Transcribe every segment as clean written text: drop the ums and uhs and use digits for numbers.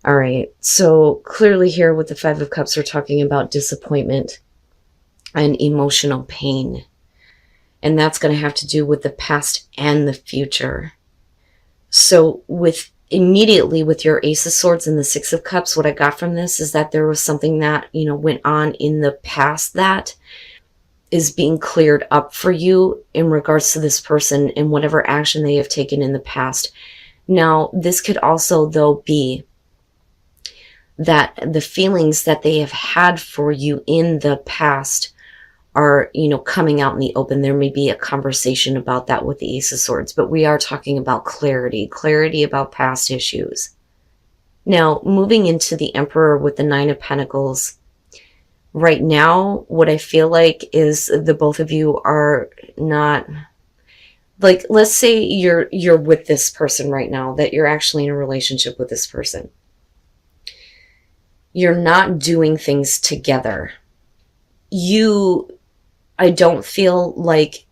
All right. So clearly here with the Five of Cups, we're talking about disappointment and emotional pain. And that's going to have to do with the past and the future. So with immediately with your Ace of Swords and the Six of Cups, what I got from this is that there was something that, went on in the past that is being cleared up for you in regards to this person and whatever action they have taken in the past. Now, this could also, though, be that the feelings that they have had for you in the past are, coming out in the open. There may be a conversation about that with the Ace of Swords, but we are talking about clarity about past issues. Now, moving into the Emperor with the Nine of Pentacles, right now, what I feel like is the both of you are not, like, let's say you're with this person right now, that you're actually in a relationship with this person. You're not doing things together. I don't feel like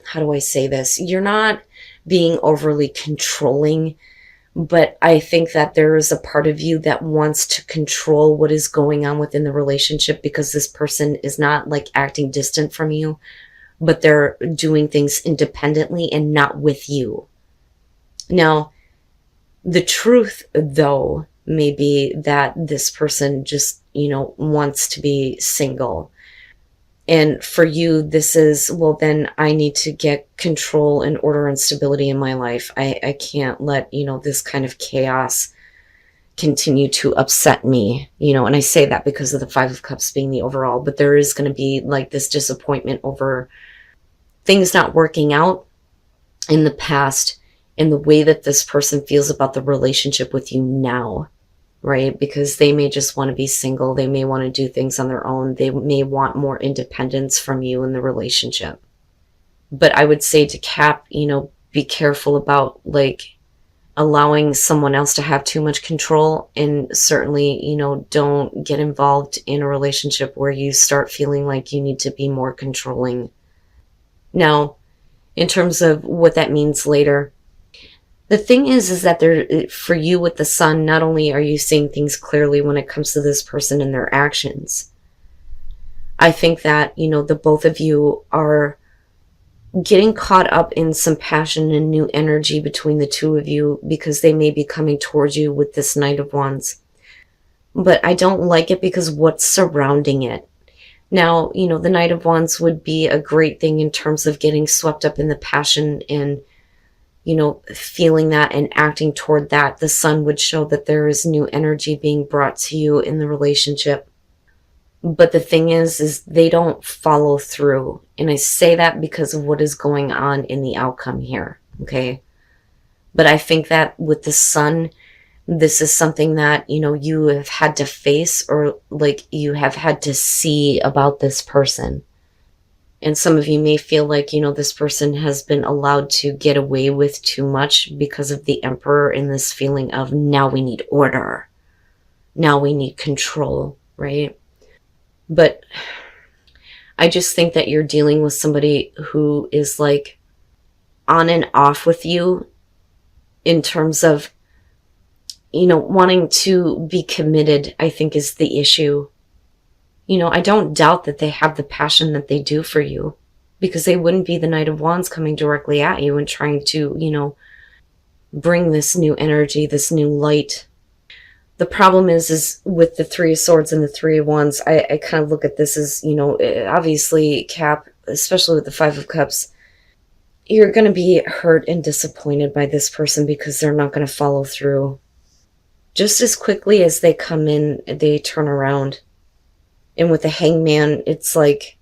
how do I say this? You're not being overly controlling, but I think that there is a part of you that wants to control what is going on within the relationship, because this person is not like acting distant from you, but they're doing things independently and not with you. Now, the truth, though, may be that this person just, wants to be single. And for you, this is, well, then I need to get control and order and stability in my life. I can't let, this kind of chaos continue to upset me, and I say that because of the Five of Cups being the overall, but there is going to be like this disappointment over things not working out in the past and the way that this person feels about the relationship with you now. Right? Because they may just want to be single. They may want to do things on their own. They may want more independence from you in the relationship. But I would say to Cap, be careful about like allowing someone else to have too much control. And certainly, don't get involved in a relationship where you start feeling like you need to be more controlling. Now, in terms of what that means later, the thing is that for you with the Sun, not only are you seeing things clearly when it comes to this person and their actions, I think that, the both of you are getting caught up in some passion and new energy between the two of you, because they may be coming towards you with this Knight of Wands. But I don't like it because what's surrounding it. Now, the Knight of Wands would be a great thing in terms of getting swept up in the passion and feeling that and acting toward that. The Sun would show that there is new energy being brought to you in the relationship. But the thing is they don't follow through. And I say that because of what is going on in the outcome here. Okay. But I think that with the Sun, this is something that, you have had to face, or like you have had to see about this person. And some of you may feel like, this person has been allowed to get away with too much because of the Emperor and this feeling of now we need order. Now we need control, right? But I just think that you're dealing with somebody who is like on and off with you in terms of, wanting to be committed, I think is the issue. I don't doubt that they have the passion that they do for you, because they wouldn't be the Knight of Wands coming directly at you and trying to, bring this new energy, this new light. The problem is with the Three of Swords and the Three of Wands, I kind of look at this as, obviously Cap, especially with the Five of Cups, you're going to be hurt and disappointed by this person because they're not going to follow through. Just as quickly as they come in, they turn around. And with the Hangman, it's like,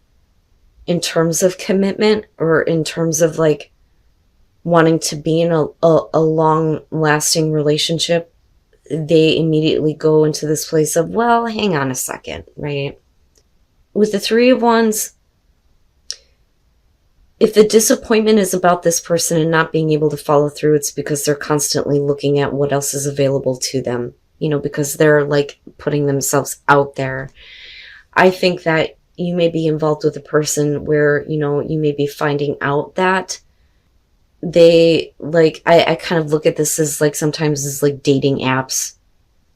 in terms of commitment, or in terms of like wanting to be in a long-lasting relationship, they immediately go into this place of, well, hang on a second, right? With the Three of Wands, if the disappointment is about this person and not being able to follow through, it's because they're constantly looking at what else is available to them, because they're like putting themselves out there. I think that you may be involved with a person where, you may be finding out that they like, I kind of look at this as like sometimes as like dating apps.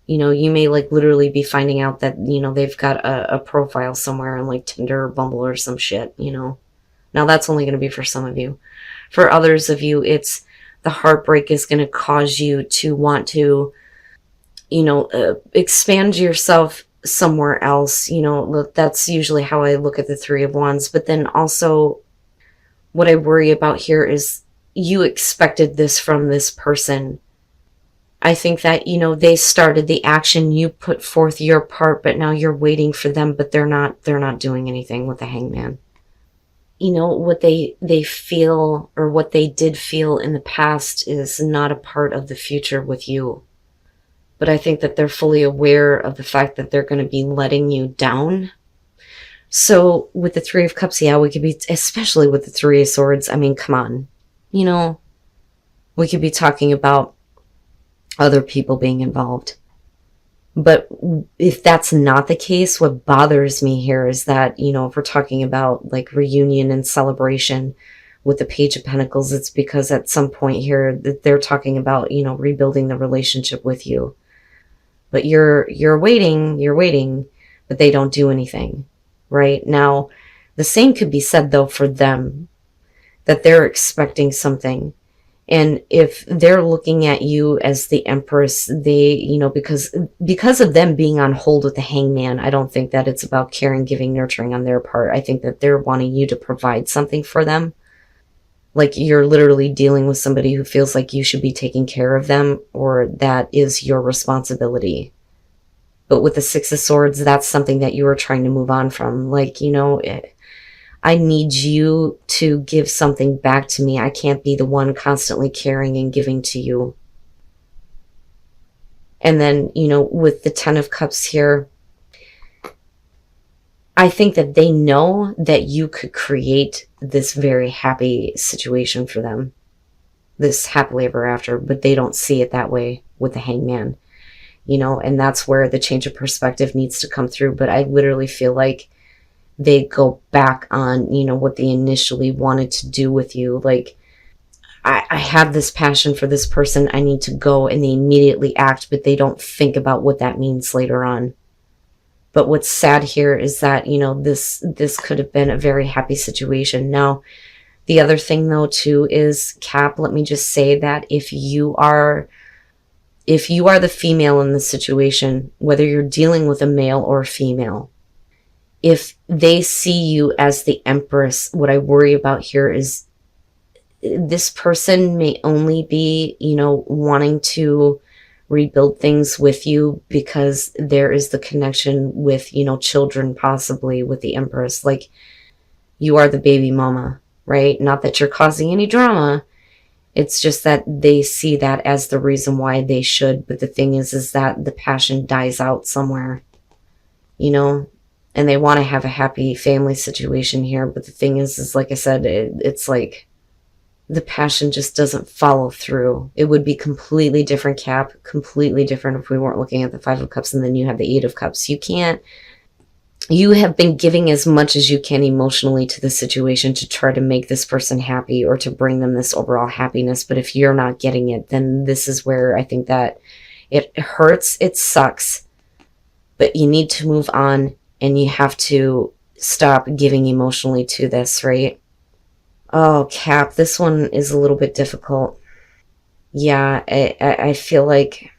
You know, you may like literally be finding out that, you know, they've got a profile somewhere on like Tinder or Bumble or some shit, you know. Now that's only going to be for some of you. For others of you, it's the heartbreak is going to cause you to want to, you know, expand yourself somewhere else. You know, that's usually how I look at the Three of Wands. But then also, what I worry about here is you expected this from this person. I think that, you know, they started the action, you put forth your part, but now you're waiting for them, but they're not doing anything with the Hangman. You know, what they feel or what they did feel in the past is not a part of the future with you. But I think that they're fully aware of the fact that they're going to be letting you down. So with the Three of Cups, yeah, we could be, especially with the Three of Swords, I mean, come on. You know, we could be talking about other people being involved. But if that's not the case, what bothers me here is that, you know, if we're talking about like reunion and celebration with the Page of Pentacles, it's because at some point here that they're talking about, you know, rebuilding the relationship with you. But you're waiting, but they don't do anything. Right? Now, the same could be said though for them, that they're expecting something. And if they're looking at you as the Empress, they, you know, because of them being on hold with the Hangman, I don't think that it's about caring, giving, nurturing on their part. I think that they're wanting you to provide something for them. Like you're literally dealing with somebody who feels like you should be taking care of them, or that is your responsibility. But with the Six of Swords, that's something that you are trying to move on from. Like, you know, I need you to give something back to me. I can't be the one constantly caring and giving to you. And then, you know, with the Ten of Cups here, I think that they know that you could create this very happy situation for them, this happily ever after, but they don't see it that way with the Hangman, you know, and that's where the change of perspective needs to come through. But I literally feel like they go back on, you know, what they initially wanted to do with you. Like, I have this passion for this person, I need to go, and they immediately act, but they don't think about what that means later on. But what's sad here is that, you know, this could have been a very happy situation. Now, the other thing though too is, Cap, let me just say that if you are the female in this situation, whether you're dealing with a male or a female, if they see you as the Empress, what I worry about here is this person may only be, you know, wanting to rebuild things with you because there is the connection with, you know, children, possibly with the Empress. Like, you are the baby mama, right? Not that you're causing any drama. It's just that they see that as the reason why they should. But the thing is that the passion dies out somewhere, you know, and they want to have a happy family situation here. But the thing is like I said, it's like the passion just doesn't follow through. It would be completely different, Cap, completely different if we weren't looking at the Five of Cups and then you have the Eight of Cups. You have been giving as much as you can emotionally to the situation to try to make this person happy or to bring them this overall happiness. But if you're not getting it, then this is where I think that it hurts. It sucks. But you need to move on and you have to stop giving emotionally to this, right? Oh, Cap, this one is a little bit difficult. Yeah, I feel like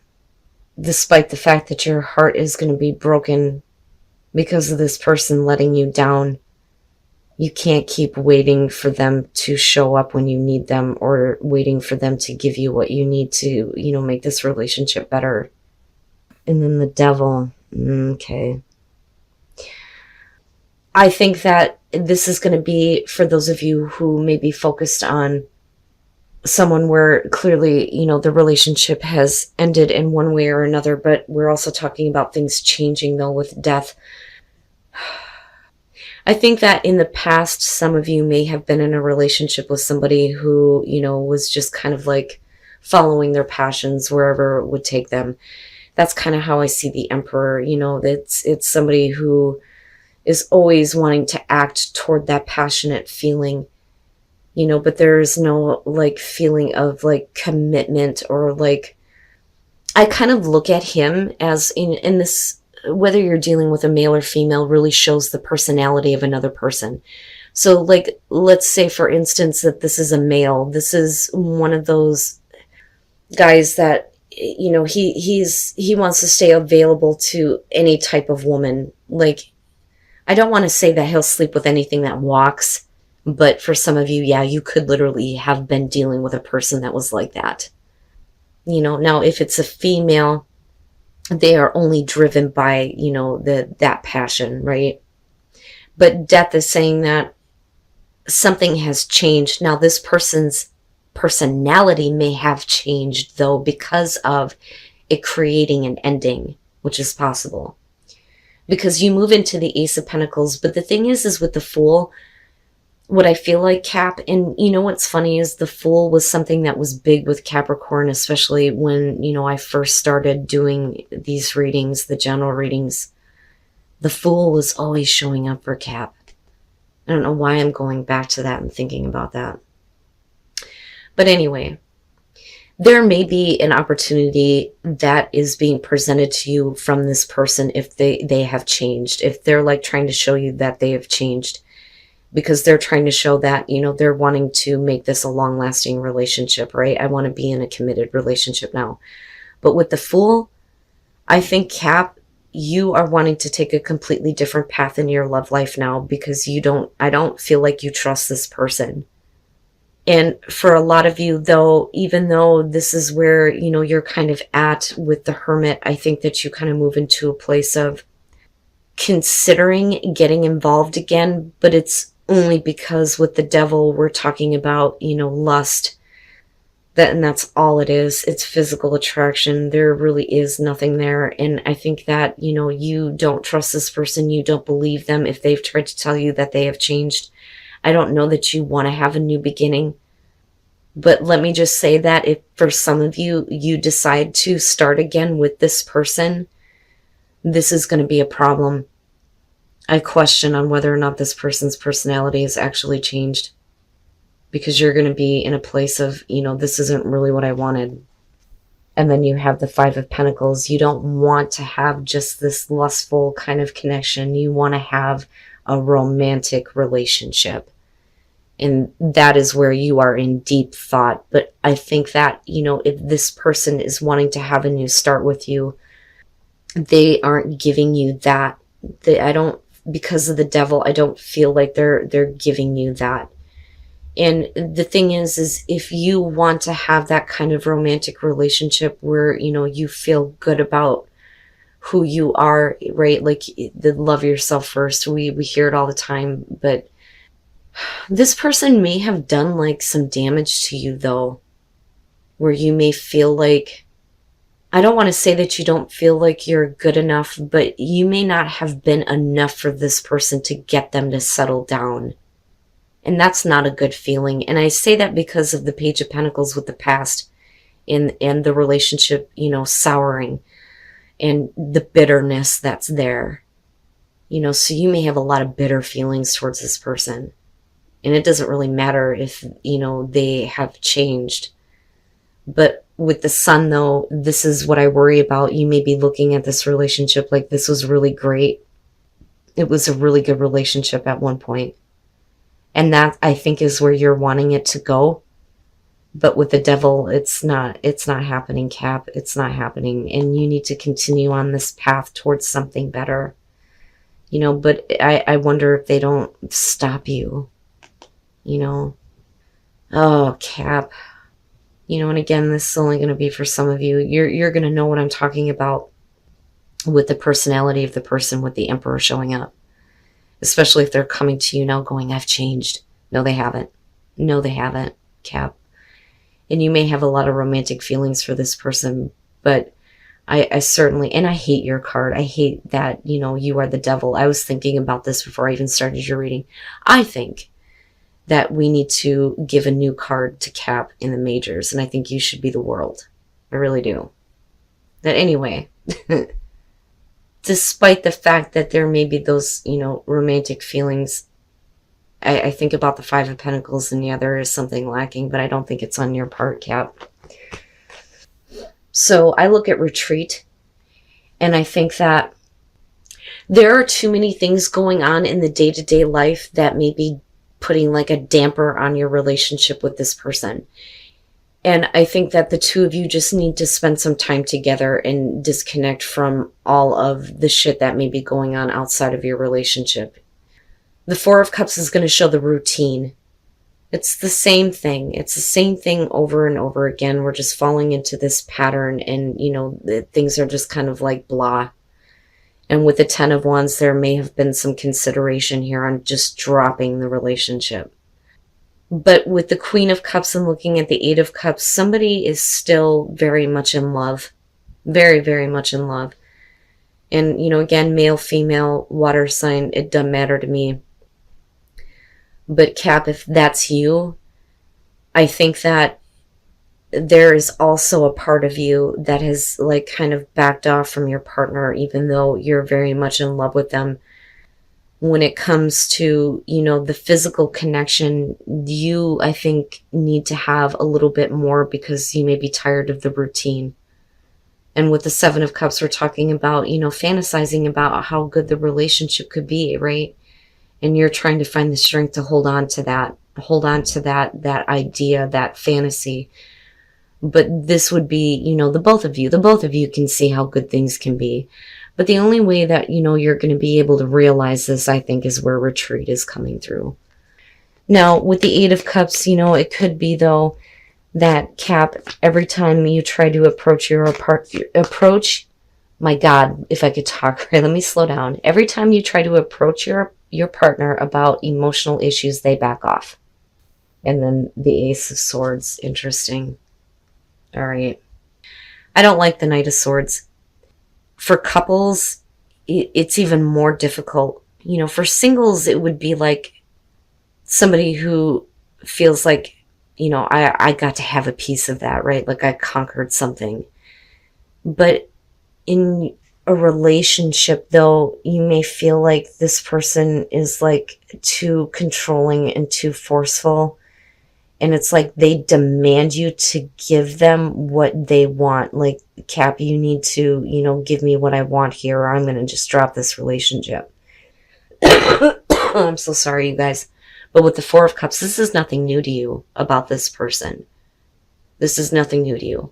despite the fact that your heart is going to be broken because of this person letting you down, you can't keep waiting for them to show up when you need them or waiting for them to give you what you need to, you know, make this relationship better. And then the Devil. Okay. I think that this is going to be for those of you who may be focused on someone where clearly, you know, the relationship has ended in one way or another, but we're also talking about things changing though with death. I think that in the past, some of you may have been in a relationship with somebody who, you know, was just kind of like following their passions wherever it would take them. That's kind of how I see the Emperor. You know, it's somebody who is always wanting to act toward that passionate feeling, you know, but there's no like feeling of like commitment or like I kind of look at him as in this, whether you're dealing with a male or female really shows the personality of another person. So like, let's say for instance that this is a male. This is one of those guys that, he wants to stay available to any type of woman. Like, I don't want to say that he'll sleep with anything that walks, but for some of you, yeah, you could literally have been dealing with a person that was like that. Now if it's a female, they are only driven by, that passion, right? But death is saying that something has changed. Now this person's personality may have changed though, because of it creating an ending, which is possible. Because you move into the Ace of Pentacles, but the thing is with the Fool, what I feel like, Cap, and what's funny is the Fool was something that was big with Capricorn, especially when, I first started doing these readings, the general readings. The Fool was always showing up for Cap. I don't know why I'm going back to that and thinking about that. But anyway, there may be an opportunity that is being presented to you from this person if they have changed, if they're like trying to show you that they have changed, because they're trying to show that, they're wanting to make this a long-lasting relationship, right? I want to be in a committed relationship now. But with the Fool, I think, Cap, you are wanting to take a completely different path in your love life now, because I don't feel like you trust this person. And for a lot of you, though, even though this is where, you're kind of at with the Hermit, I think that you kind of move into a place of considering getting involved again, but it's only because with the Devil, we're talking about, lust. And that's all it is. It's physical attraction. There really is nothing there. And I think that, you don't trust this person. You don't believe them if they've tried to tell you that they have changed. I don't know that you want to have a new beginning. But let me just say that if for some of you, you decide to start again with this person, this is going to be a problem. I question on whether or not this person's personality has actually changed, because you're going to be in a place of, this isn't really what I wanted. And then you have the Five of Pentacles. You don't want to have just this lustful kind of connection. You want to have a romantic relationship. And that is where you are in deep thought. But I think that, if this person is wanting to have a new start with you, they aren't giving you that. Because of the Devil, I don't feel like they're giving you that. And the thing is if you want to have that kind of romantic relationship where, you feel good about who you are, right? Like the love yourself first. We hear it all the time, but this person may have done like some damage to you though, where you may feel like, I don't want to say that you don't feel like you're good enough, but you may not have been enough for this person to get them to settle down. And that's not a good feeling. And I say that because of the Page of Pentacles with the past and the relationship, souring and the bitterness that's there. So you may have a lot of bitter feelings towards this person. And it doesn't really matter if, they have changed. But with the Sun, though, this is what I worry about. You may be looking at this relationship like this was really great. It was a really good relationship at one point. And that, I think, is where you're wanting it to go. But with the Devil, it's not happening, Cap. It's not happening. And you need to continue on this path towards something better. But I wonder if they don't stop you. Oh, Cap. And again, this is only going to be for some of you. You're going to know what I'm talking about with the personality of the person with the Emperor showing up. Especially if they're coming to you now going, I've changed. No, they haven't. No, they haven't, Cap. And you may have a lot of romantic feelings for this person, but I certainly, and I hate your card. I hate that, you are the Devil. I was thinking about this before I even started your reading. I think that we need to give a new card to Cap in the majors, and I think you should be the World. I really do. But anyway, despite the fact that there may be those, romantic feelings, I think about the Five of Pentacles, and yeah, there is something lacking, but I don't think it's on your part, Cap. So I look at retreat, and I think that there are too many things going on in the day-to-day life that may be putting like a damper on your relationship with this person. And I think that the two of you just need to spend some time together and disconnect from all of the shit that may be going on outside of your relationship. The Four of Cups is going to show the routine. It's the same thing. It's the same thing over and over again. We're just falling into this pattern, and, things are just kind of like blah. And with the Ten of Wands, there may have been some consideration here on just dropping the relationship. But with the Queen of Cups and looking at the Eight of Cups, somebody is still very much in love. Very, very much in love. And, again, male, female, water sign, it doesn't matter to me. But Cap, if that's you, I think that there is also a part of you that has like kind of backed off from your partner, even though you're very much in love with them. When it comes to, the physical connection, you, I think, need to have a little bit more because you may be tired of the routine. And with the Seven of Cups, we're talking about, fantasizing about how good the relationship could be, right? And you're trying to find the strength to hold on to that idea, that fantasy. But this would be, the both of you can see how good things can be. But the only way that, you're going to be able to realize this, I think, is where retreat is coming through. Now, with the Eight of Cups, it could be, though, that Cap, every time you try to approach, my God, if I could talk, right, let me slow down. Every time you try to approach your partner about emotional issues, they back off. And then the Ace of Swords, interesting. All right. I don't like the Knight of Swords. For couples, it's even more difficult. For singles, it would be like somebody who feels like, I got to have a piece of that, right? Like I conquered something. But in a relationship, though, you may feel like this person is like too controlling and too forceful. And it's like they demand you to give them what they want. Like, Cap, you need to, give me what I want here, or I'm going to just drop this relationship. I'm so sorry, you guys. But with the Four of Cups, this is nothing new to you about this person. This is nothing new to you.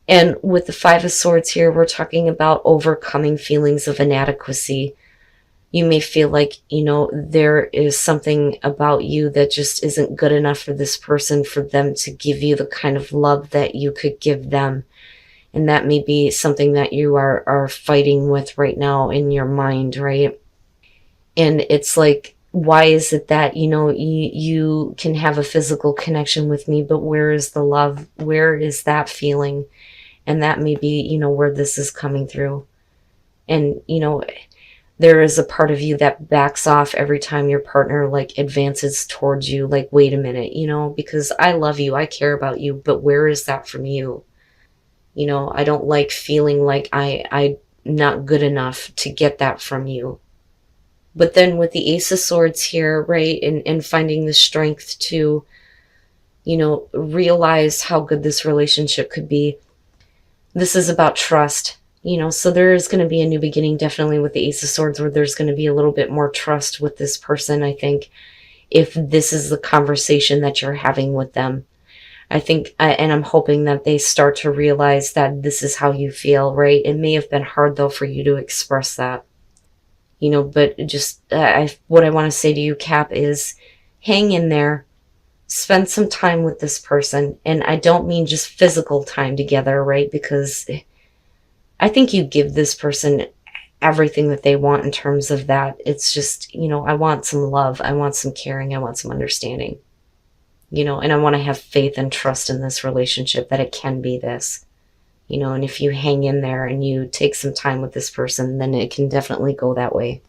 And with the Five of Swords here, we're talking about overcoming feelings of inadequacy. You may feel like, there is something about you that just isn't good enough for this person, for them to give you the kind of love that you could give them. And that may be something that you are fighting with right now in your mind, right? And it's like, why is it that, you can have a physical connection with me, but where is the love? Where is that feeling? And that may be, where this is coming through. And, there is a part of you that backs off every time your partner like advances towards you. Like, wait a minute, because I love you, I care about you, but where is that from you? I don't like feeling like I'm not good enough to get that from you. But then with the Ace of Swords here, right, and finding the strength to, realize how good this relationship could be. This is about trust. So there is going to be a new beginning, definitely with the Ace of Swords, where there's going to be a little bit more trust with this person, I think, if this is the conversation that you're having with them. I think, and I'm hoping that they start to realize that this is how you feel, right? It may have been hard, though, for you to express that, but just what I want to say to you, Cap, is hang in there. Spend some time with this person. And I don't mean just physical time together, right? Because I think you give this person everything that they want in terms of that. It's just, I want some love. I want some caring. I want some understanding, and I want to have faith and trust in this relationship that it can be this, and if you hang in there and you take some time with this person, then it can definitely go that way.